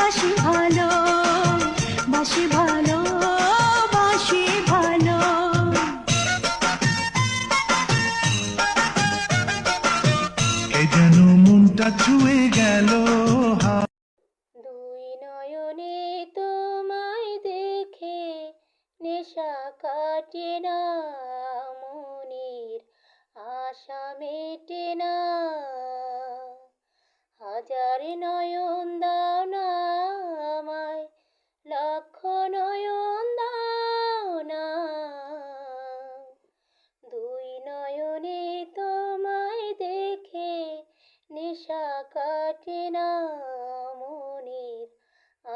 বাসি ভালো, বাসি ভালো, বাসি ভালো। এ যেন মনটা ছুঁয়ে গেল। দুই নয়নে তোমায় দেখে নেশা কাটে না, মনের আশা মেটে না। হাজার নয়ন দাও না আমায়, লক্ষ নয়ন দাও না। দুই নয়নে তোমায় দেখে নেশা কাটে না, মনের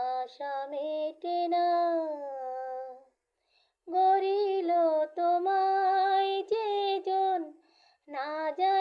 আশা মেটে না। গড়িল তোমায় যে জন না জানি